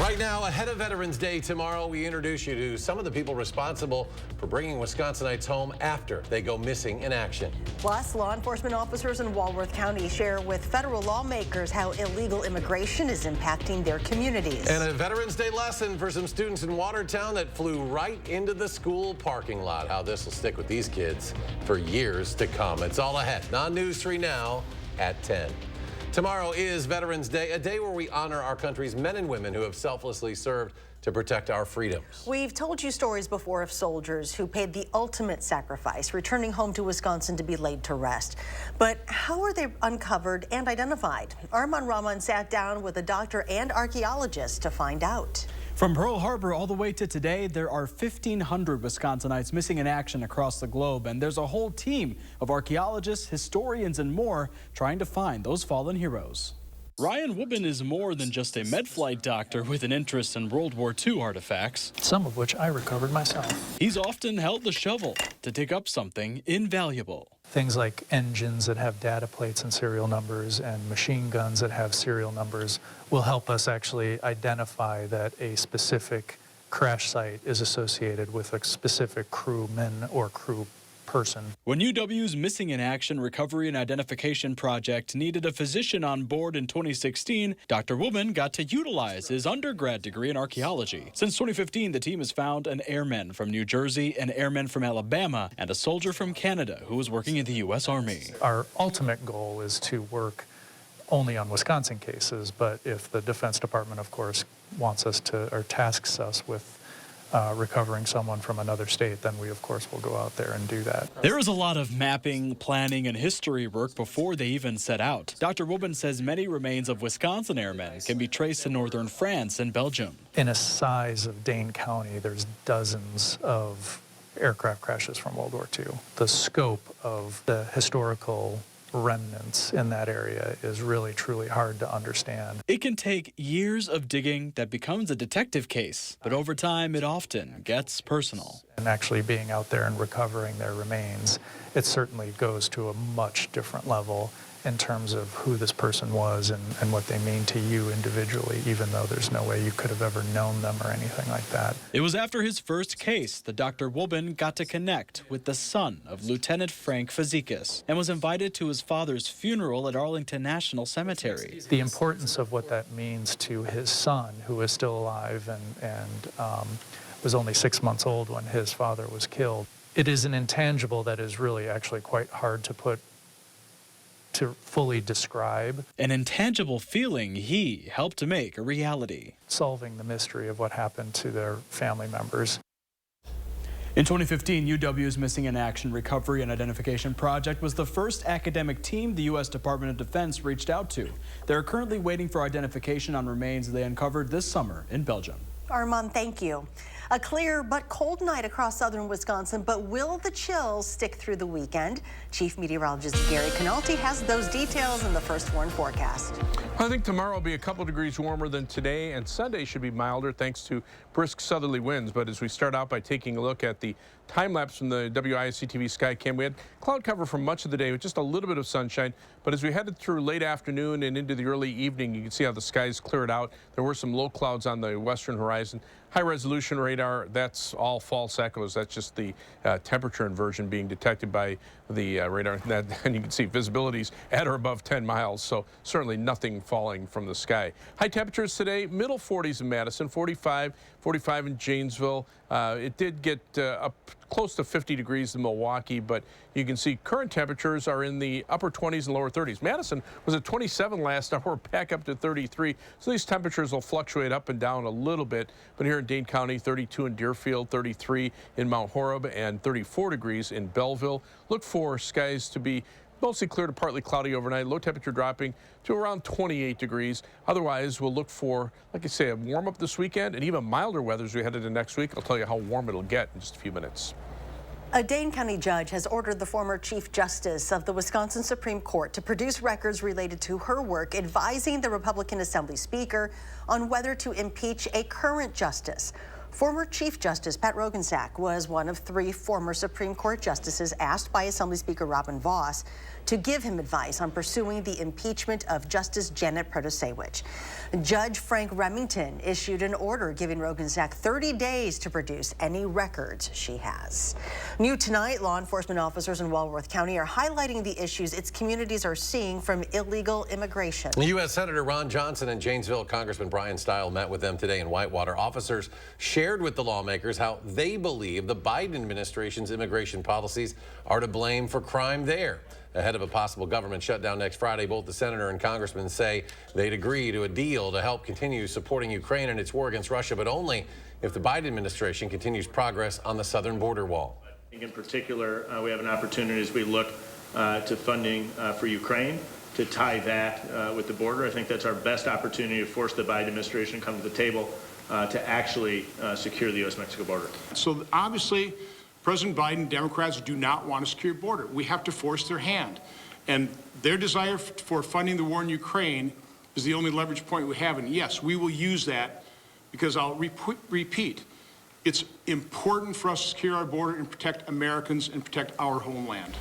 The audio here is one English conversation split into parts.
Right now, ahead of Veterans Day tomorrow, we introduce you to some of the people responsible for bringing Wisconsinites home after they go missing in action. Plus, law enforcement officers in Walworth County share with federal lawmakers how illegal immigration is impacting their communities. And a Veterans Day lesson for some students in Watertown that flew right into the school parking lot. How this will stick with these kids for years to come. It's all ahead. On News 3 now at 10. Tomorrow is Veterans Day, a day where we honor our country's men and women who have selflessly served to protect our freedoms. We've told you stories before of soldiers who paid the ultimate sacrifice, returning home to Wisconsin to be laid to rest. But how are they uncovered and identified? Arman Rahman sat down with a doctor and archaeologist to find out. From Pearl Harbor all the way to today, there are 1,500 Wisconsinites missing in action across the globe, and there's a whole team of archaeologists, historians, and more trying to find those fallen heroes. Ryan Woodman is more than just a med-flight doctor with an interest in World War II artifacts. Some of which I recovered myself. He's often held the shovel to dig up something invaluable. Things like engines that have data plates and serial numbers and machine guns that have serial numbers will help us actually identify that a specific crash site is associated with a specific crewman or crew person. When UW's Missing in Action Recovery and Identification Project needed a physician on board in 2016, Dr. Woodman got to utilize his undergrad degree in archaeology. Since 2015, the team has found an airman from New Jersey, an airman from Alabama, and a soldier from Canada who was working in the U.S. Army. Our ultimate goal is to work only on Wisconsin cases, but if the Defense Department, of course, wants us to, or tasks us with recovering someone from another state, then we, of course, will go out there and do that. There is a lot of mapping, planning, and history work before they even set out. Dr. Woodman says many remains of Wisconsin airmen can be traced to northern France and Belgium. In a size of Dane County, there's dozens of aircraft crashes from World War II. The scope of the historical remnants in that area is really, truly hard to understand. It can take years of digging that becomes a detective case, but over time it often gets personal. And actually being out there and recovering their remains, it certainly goes to a much different level in terms of who this person was and what they mean to you individually, even though there's no way you could have ever known them or anything like that. It was after his first case that Dr. Woodman got to connect with the son of Lieutenant Frank Fazekas and was invited to his father's funeral at Arlington National Cemetery. The importance of what that means to his son, who is still alive and was only 6 months old when his father was killed. It is an intangible that is really actually quite hard to fully describe. An intangible feeling he helped to make a reality. Solving the mystery of what happened to their family members. In 2015, UW's Missing in Action Recovery and Identification Project was the first academic team the U.S. Department of Defense reached out to. They're currently waiting for identification on remains they uncovered this summer in Belgium. Arman, thank you. A clear but cold night across southern Wisconsin, but will the chills stick through the weekend? Chief Meteorologist Gary Canalti has those details in the First Warn forecast. I think tomorrow will be a couple degrees warmer than today, and Sunday should be milder thanks to brisk southerly winds. But as we start out by taking a look at the time lapse from the WISC-TV Skycam, we had cloud cover for much of the day with just a little bit of sunshine. But as we headed through late afternoon and into the early evening, you can see how the skies cleared out. There were some low clouds on the western horizon. High resolution radar, that's all false echoes. That's just the temperature inversion being detected by the radar. And you can see visibilities at or above 10 miles, so certainly nothing falling from the sky. High temperatures today, middle 40s in Madison, 45 in Janesville. It did get up close to 50 degrees in Milwaukee, but you can see current temperatures are in the upper 20s and lower 30s. Madison was at 27 last hour, back up to 33. So these temperatures will fluctuate up and down a little bit. But here in Dane County, 32 in Deerfield, 33 in Mount Horeb, and 34 degrees in Belleville. Look for skies to be mostly clear to partly cloudy overnight. Low temperature dropping to around 28 degrees. Otherwise, we'll look for, like I say, a warm up this weekend and even milder weather as we head into next week. I'll tell you how warm it'll get in just a few minutes. A Dane County judge has ordered the former Chief Justice of the Wisconsin Supreme Court to produce records related to her work advising the Republican Assembly Speaker on whether to impeach a current justice. Former Chief Justice Pat Roggensack was one of 3 former Supreme Court justices asked by Assembly Speaker Robin Vos to give him advice on pursuing the impeachment of Justice Janet Protasiewicz. Judge Frank Remington issued an order giving Roggensack 30 days to produce any records she has. New tonight, law enforcement officers in Walworth County are highlighting the issues its communities are seeing from illegal immigration. U.S. Senator Ron Johnson and Janesville Congressman Brian Stile met with them today in Whitewater. Officers shared with the lawmakers how they believe the Biden administration's immigration policies are to blame for crime there. Ahead of a possible government shutdown next Friday, both the senator and congressman say they'd agree to a deal to help continue supporting Ukraine in its war against Russia, but only if the Biden administration continues progress on the southern border wall. In particular, we have an opportunity as we look to funding for Ukraine to tie that with the border. I think that's our best opportunity to force the Biden administration to come to the table to actually secure the U.S.-Mexico border. So obviously, President Biden, Democrats do not want a secure border. We have to force their hand. And their desire for funding the war in Ukraine is the only leverage point we have. And yes, we will use that because I'll repeat, it's important for us to secure our border and protect Americans and protect our homeland.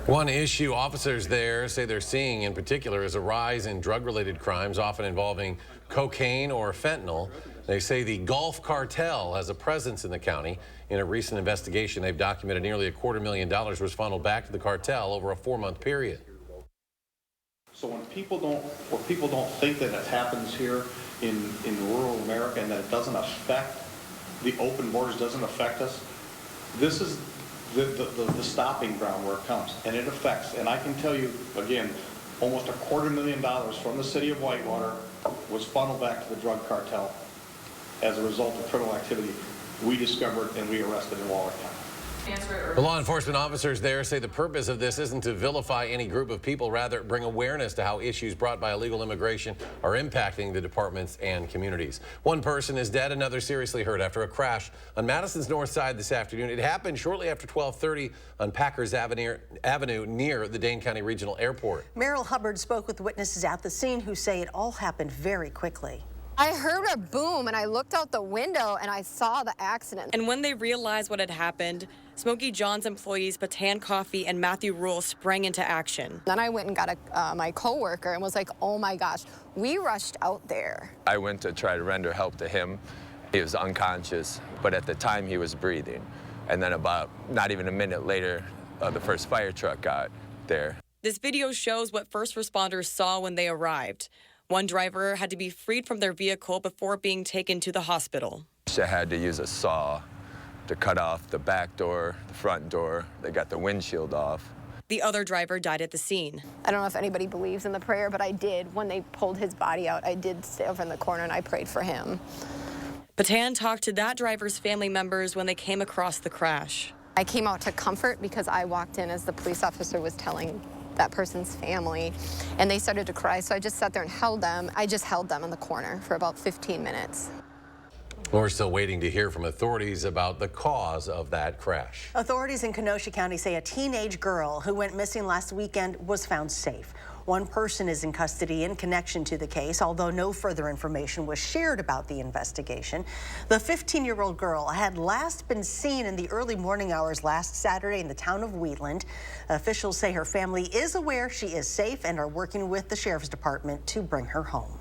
One issue officers there say they're seeing in particular is a rise in drug-related crimes, often involving cocaine or fentanyl. They say the Gulf Cartel has a presence in the county. In a recent investigation, they've documented nearly $250,000 was funneled back to the cartel over a 4-month period. So when people don't think that it happens here in rural America and that it doesn't affect the open borders, doesn't affect us, this is the stopping ground where it comes, and it affects. And I can tell you again, almost $250,000 from the city of Whitewater was funneled back to the drug cartel as a result of criminal activity we discovered and we arrested in Walworth County. The law enforcement officers there say the purpose of this isn't to vilify any group of people, rather bring awareness to how issues brought by illegal immigration are impacting the departments and communities. One person is dead, another seriously hurt after a crash on Madison's north side this afternoon. It happened shortly after 12:30 on Packers Avenue near the Dane County Regional Airport. Merrill Hubbard spoke with witnesses at the scene who say it all happened very quickly. I heard a boom and I looked out the window and I saw the accident. And when they realized what had happened, Smokey John's employees Patan Coffee and Matthew Rule sprang into action. Then I went and got my coworker and was like, oh my gosh, we rushed out there. I went to try to render help to him. He was unconscious, but at the time he was breathing. And then about not even a minute later, the first fire truck got there. This video shows what first responders saw when they arrived. One driver had to be freed from their vehicle before being taken to the hospital. They had to use a saw to cut off the back door, the front door. They got the windshield off. The other driver died at the scene. I don't know if anybody believes in the prayer, but I did. When they pulled his body out, I did stay over in the corner and I prayed for him. Patan talked to that driver's family members when they came across the crash. I came out to comfort because I walked in as the police officer was telling that person's family, and they started to cry, so I just sat there and held them. I just held them in the corner for about 15 minutes. We're still waiting to hear from authorities about the cause of that crash. Authorities in Kenosha County say a teenage girl who went missing last weekend was found safe. One person is in custody in connection to the case, although no further information was shared about the investigation. The 15-year-old girl had last been seen in the early morning hours last Saturday in the town of Wheatland. Officials say her family is aware she is safe and are working with the sheriff's department to bring her home.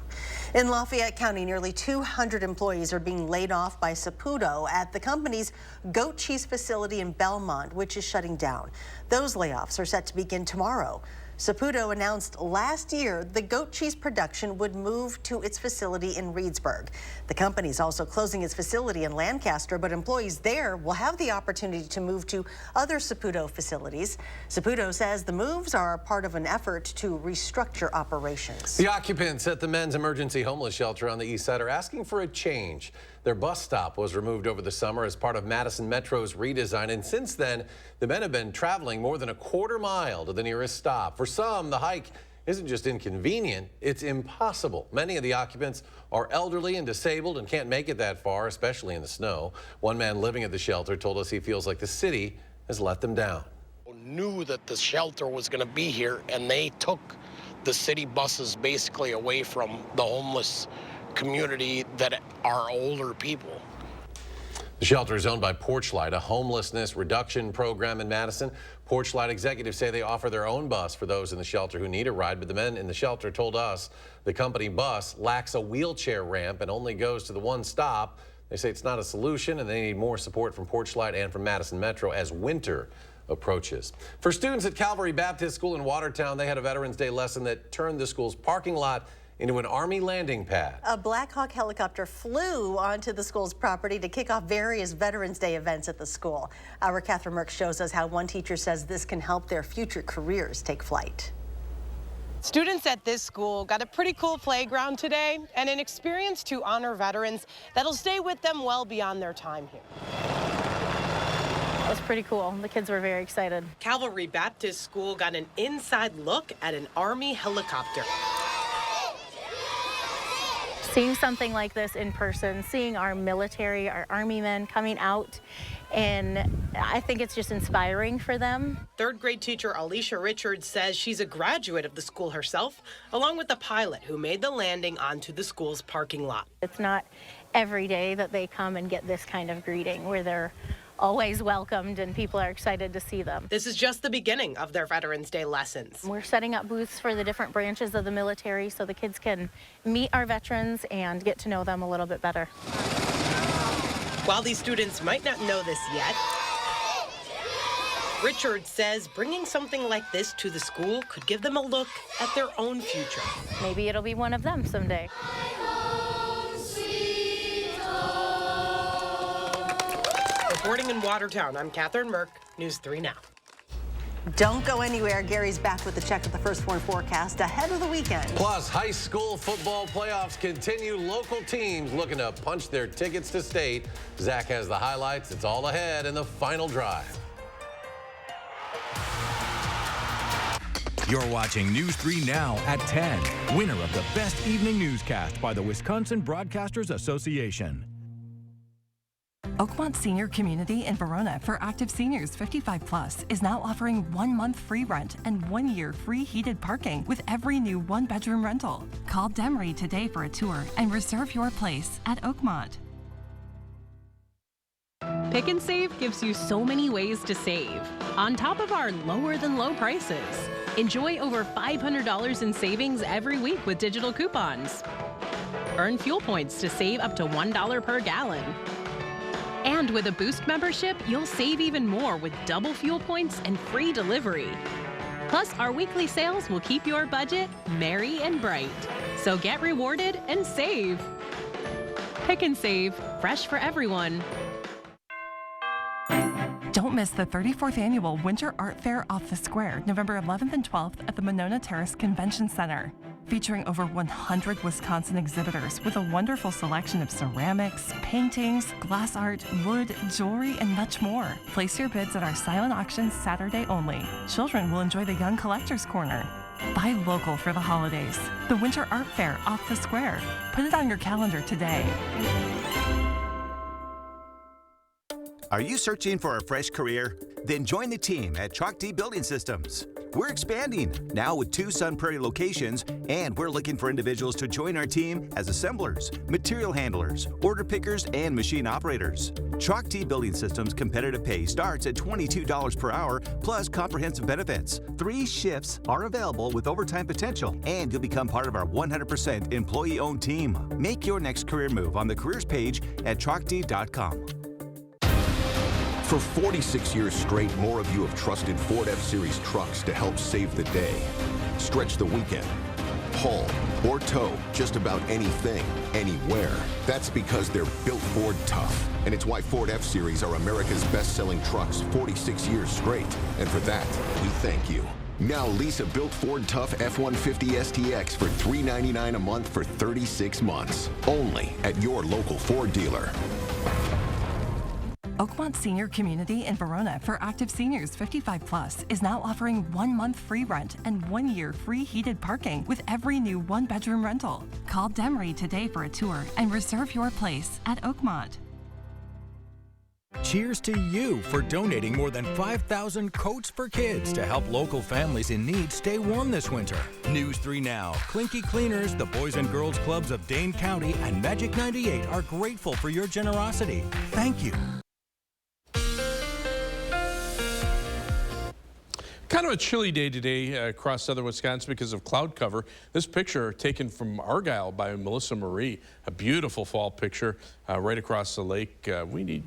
In Lafayette County, nearly 200 employees are being laid off by Saputo at the company's goat cheese facility in Belmont, which is shutting down. Those layoffs are set to begin tomorrow. Saputo announced last year the goat cheese production would move to its facility in Reedsburg. The company is also closing its facility in Lancaster, but employees there will have the opportunity to move to other Saputo facilities. Saputo says the moves are part of an effort to restructure operations. The occupants at the men's emergency homeless shelter on the east side are asking for a change. Their bus stop was removed over the summer as part of Madison Metro's redesign, and since then, the men have been traveling more than a quarter mile to the nearest stop. For some, the hike isn't just inconvenient, it's impossible. Many of the occupants are elderly and disabled and can't make it that far, especially in the snow. One man living at the shelter told us he feels like the city has let them down. Knew that the shelter was going to be here, and they took the city buses basically away from the homeless community that are older people. The shelter is owned by Porchlight, a homelessness reduction program in Madison. Porchlight executives say they offer their own bus for those in the shelter who need a ride, but the men in the shelter told us the company bus lacks a wheelchair ramp and only goes to the one stop. They say it's not a solution and they need more support from Porchlight and from Madison Metro as winter approaches. For students at Calvary Baptist School in Watertown, they had a Veterans Day lesson that turned the school's parking lot into an Army landing pad. A Black Hawk helicopter flew onto the school's property to kick off various Veterans Day events at the school. Our Catherine Merck shows us how one teacher says this can help their future careers take flight. Students at this school got a pretty cool playground today and an experience to honor veterans that'll stay with them well beyond their time here. It was pretty cool. The kids were very excited. Calvary Baptist School got an inside look at an Army helicopter. Seeing something like this in person, seeing our military, our Army men coming out, and I think it's just inspiring for them. Third grade teacher Alicia Richards says she's a graduate of the school herself, along with the pilot who made the landing onto the school's parking lot. It's not every day that they come and get this kind of greeting where they're always welcomed and people are excited to see them. This is just the beginning of their Veterans Day lessons. We're setting up booths for the different branches of the military so the kids can meet our veterans and get to know them a little bit better. While these students might not know this yet, Richard says bringing something like this to the school could give them a look at their own future. Maybe it'll be one of them someday. Reporting in Watertown, I'm Catherine Merck, News 3 Now. Don't go anywhere. Gary's back with a check of the first warn forecast ahead of the weekend. Plus, high school football playoffs continue. Local teams looking to punch their tickets to state. Zach has the highlights. It's all ahead in the final drive. You're watching News 3 Now at 10. Winner of the Best Evening Newscast by the Wisconsin Broadcasters Association. Oakmont Senior Community in Verona for active seniors 55 plus is now offering 1 month free rent and 1 year free heated parking with every new 1-bedroom rental. Call Demery today for a tour and reserve your place at Oakmont. Pick and Save gives you so many ways to save. On top of our lower than low prices, enjoy over $500 in savings every week with digital coupons. Earn fuel points to save up to $1 per gallon. And with a Boost membership, you'll save even more with double fuel points and free delivery. Plus, our weekly sales will keep your budget merry and bright. So get rewarded and save. Pick and Save, fresh for everyone. Don't miss the 34th Annual Winter Art Fair off the Square, November 11th and 12th at the Monona Terrace Convention Center. Featuring over 100 Wisconsin exhibitors with a wonderful selection of ceramics, paintings, glass art, wood, jewelry, and much more. Place your bids at our silent auctions Saturday only. Children will enjoy the Young Collectors Corner. Buy local for the holidays. The Winter Art Fair off the Square. Put it on your calendar today. Are you searching for a fresh career? Then join the team at Chalk D Building Systems. We're expanding, now with 2 Sun Prairie locations, and we're looking for individuals to join our team as assemblers, material handlers, order pickers, and machine operators. Chalk D Building Systems competitive pay starts at $22 per hour, plus comprehensive benefits. 3 shifts are available with overtime potential, and you'll become part of our 100% employee-owned team. Make your next career move on the careers page at chalkd.com. For 46 years straight, more of you have trusted Ford F-Series trucks to help save the day. Stretch the weekend, haul, or tow just about anything, anywhere. That's because they're built Ford tough. And it's why Ford F-Series are America's best-selling trucks 46 years straight. And for that, we thank you. Now lease a built Ford Tough F-150 STX for $399 a month for 36 months. Only at your local Ford dealer. Oakmont Senior Community in Verona for active seniors 55 plus is now offering 1 month free rent and 1 year free heated parking with every new 1-bedroom rental. Call Demery today for a tour and reserve your place at Oakmont. Cheers to you for donating more than 5,000 coats for kids to help local families in need stay warm this winter. News 3 Now, Clinky Cleaners, the Boys and Girls Clubs of Dane County, and Magic 98 are grateful for your generosity. Thank you. Kind of a chilly day today across southern Wisconsin because of cloud cover. This picture taken from Argyle by Melissa Marie, a beautiful fall picture right across the lake. We need,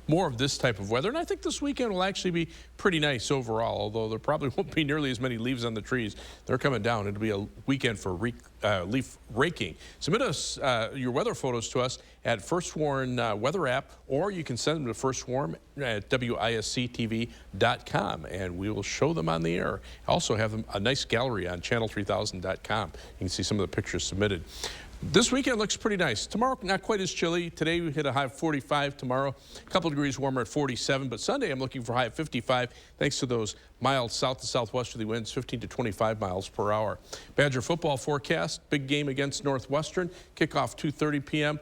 more of this type of weather, and I think this weekend will actually be pretty nice overall, although there probably won't be nearly as many leaves on the trees. They're coming down. It'll be a weekend for leaf raking. Submit us your weather photos to us at First Warn weather app, or you can send them to First Warn at WISC-TV.com, and we will show them on the air. Also have a nice gallery on channel3000.com. You can see some of the pictures submitted. This weekend looks pretty nice. Tomorrow, not quite as chilly. Today, we hit a high of 45. Tomorrow, a couple degrees warmer at 47. But Sunday, I'm looking for a high of 55, thanks to those mild south to southwesterly winds, 15 to 25 miles per hour. Badger football forecast, big game against Northwestern. Kickoff 2:30 p.m.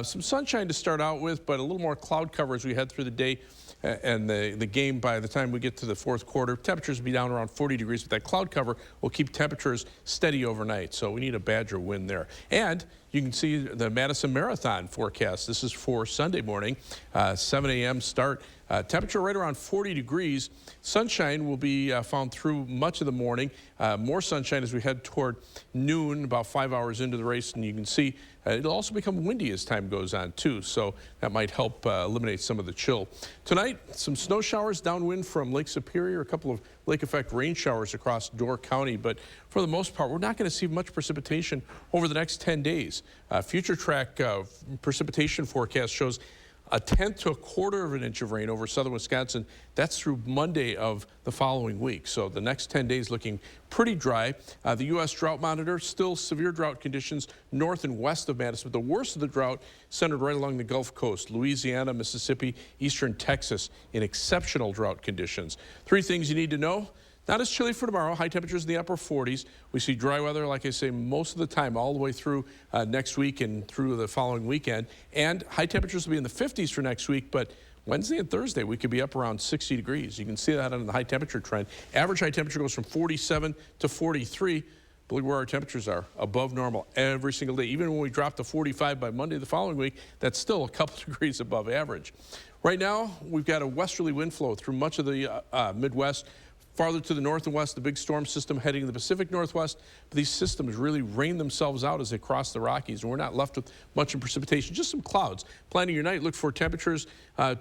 Some sunshine to start out with, but a little more cloud cover as we head through the day. And the game, by the time we get to the fourth quarter, temperatures will be down around 40 degrees, but that cloud cover will keep temperatures steady overnight. So we need a Badger win there. And you can see the Madison Marathon forecast. This is for Sunday morning, 7 a.m. start. Temperature right around 40 degrees. Sunshine will be found through much of the morning. More sunshine as we head toward noon, about 5 hours into the race. And you can see it'll also become windy as time goes on, too. So that might help eliminate some of the chill. Tonight, some snow showers downwind from Lake Superior, a couple of lake effect rain showers across Door County. But for the most part, we're not going to see much precipitation over the next 10 days. Future track precipitation forecast shows 1/10 to 1/4 of an inch of rain over southern Wisconsin. That's through Monday of the following week. So the next 10 days looking pretty dry. The U.S. Drought Monitor, still severe drought conditions north and west of Madison, but the worst of the drought centered right along the Gulf Coast, Louisiana, Mississippi, eastern Texas, in exceptional drought conditions. 3 things you need to know. Not as chilly for tomorrow. High temperatures in the upper 40s. We see dry weather, like I say, most of the time, all the way through next week and through the following weekend. And high temperatures will be in the 50s for next week, but Wednesday and Thursday, we could be up around 60 degrees. You can see that on the high temperature trend. Average high temperature goes from 47 to 43. Believe where our temperatures are, above normal every single day. Even when we drop to 45 by Monday the following week, that's still a couple degrees above average. Right now, we've got a westerly wind flow through much of the Midwest. Farther to the north and west, the big storm system heading to the Pacific Northwest. But these systems really rain themselves out as they cross the Rockies, and we're not left with much of precipitation, just some clouds. Planning your night, look for temperatures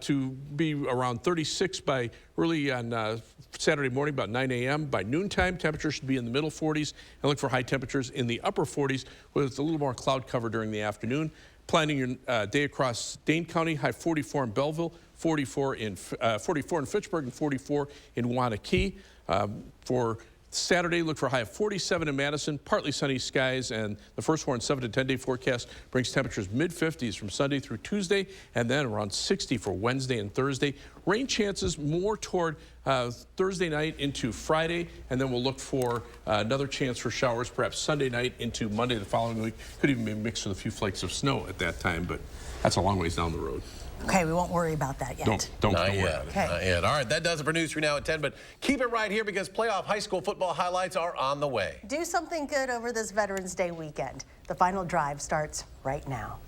to be around 36 by early on Saturday morning, about 9 a.m. By noontime, temperatures should be in the middle 40s, and look for high temperatures in the upper 40s with a little more cloud cover during the afternoon. Planning your day across Dane County, high 44 in Belleville, 44 in Fitchburg, and 44 in Wanakee. For Saturday, look for a high of 47 in Madison, partly sunny skies, and the First Warn 7 to 10 day forecast brings temperatures mid-50s from Sunday through Tuesday, and then around 60 for Wednesday and Thursday. Rain chances more toward Thursday night into Friday, and then we'll look for another chance for showers, perhaps Sunday night into Monday the following week. Could even be mixed with a few flakes of snow at that time, but that's a long ways down the road. Okay, we won't worry about that yet. Don't worry about it. Okay. Not yet. All right, that does it for News 3 Now at 10, but keep it right here because playoff high school football highlights are on the way. Do something good over this Veterans Day weekend. The final drive starts right now.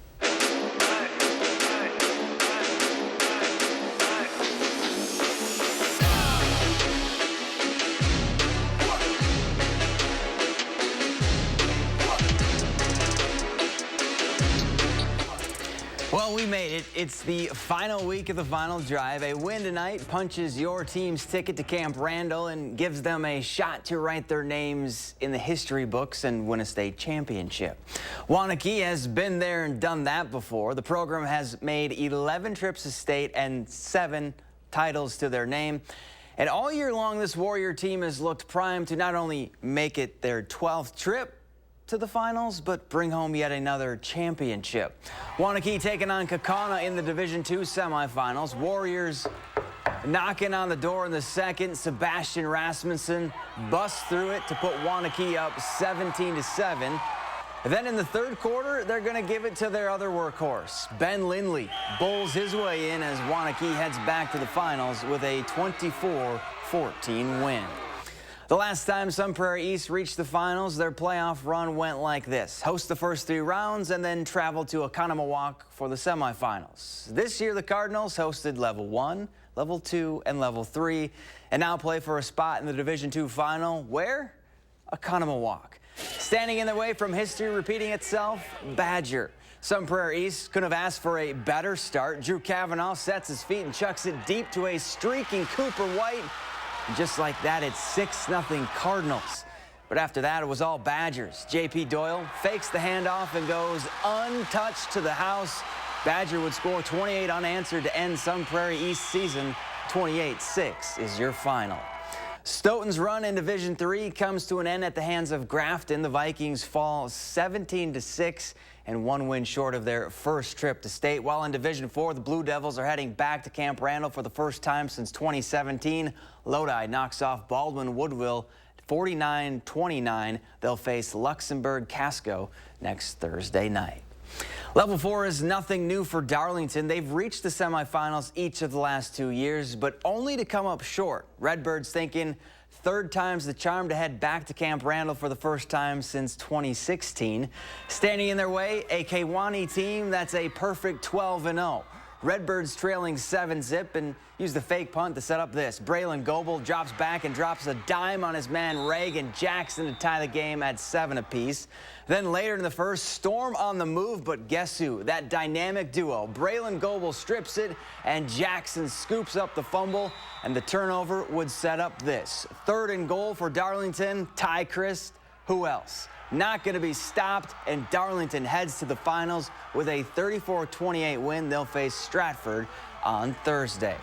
Well, we made it. It's the final week of the final drive. A win tonight punches your team's ticket to Camp Randall and gives them a shot to write their names in the history books and win a state championship. Wanakee has been there and done that before. The program has made 11 trips to state and 7 titles to their name. And all year long, this Warrior team has looked primed to not only make it their 12th trip to the finals, but bring home yet another championship. Wanakee taking on Kaukauna in the Division II semifinals. Warriors knocking on the door in the second. Sebastian Rasmussen busts through it to put Wanakee up 17-7. Then in the third quarter, they're going to give it to their other workhorse. Ben Lindley bowls his way in as Waunakee heads back to the finals with a 24-14 win. The last time Sun Prairie East reached the finals, their playoff run went like this. Host the first 3 rounds and then travel to Oconomowoc for the semifinals. This year, the Cardinals hosted Level 1, Level 2, and Level 3, and now play for a spot in the Division II final. Where? Oconomowoc. Standing in their way from history repeating itself, Badger. Sun Prairie East couldn't have asked for a better start. Drew Cavanaugh sets his feet and chucks it deep to a streaking Cooper White. And just like that, it's 6-0 Cardinals. But after that, it was all Badgers. J.P. Doyle fakes the handoff and goes untouched to the house. Badger would score 28 unanswered to end Sun Prairie East season. 28-6 is your final. Stoughton's run in Division III comes to an end at the hands of Grafton. The Vikings fall 17-6 and 1 win short of their first trip to state. While in Division IV, the Blue Devils are heading back to Camp Randall for the first time since 2017. Lodi knocks off Baldwin Woodville 49-29. They'll face Luxembourg Casco next Thursday night. Level 4 is nothing new for Darlington. They've reached the semifinals each of the last 2 years, but only to come up short. Redbirds thinking third time's the charm to head back to Camp Randall for the first time since 2016. Standing in their way, a Kewanee team that's a perfect 12-0. Redbirds trailing 7-zip and use the fake punt to set up this. Braylon Goebel drops back and drops a dime on his man Reagan Jackson to tie the game at 7 apiece. Then later in the first, Storm on the move, but guess who? That dynamic duo. Braylon Goebel strips it and Jackson scoops up the fumble, and the turnover would set up this. 3rd and goal for Darlington. Ty Christ. Who else? Not going to be stopped, and Darlington heads to the finals with a 34-28 win. They'll face Stratford on Thursday.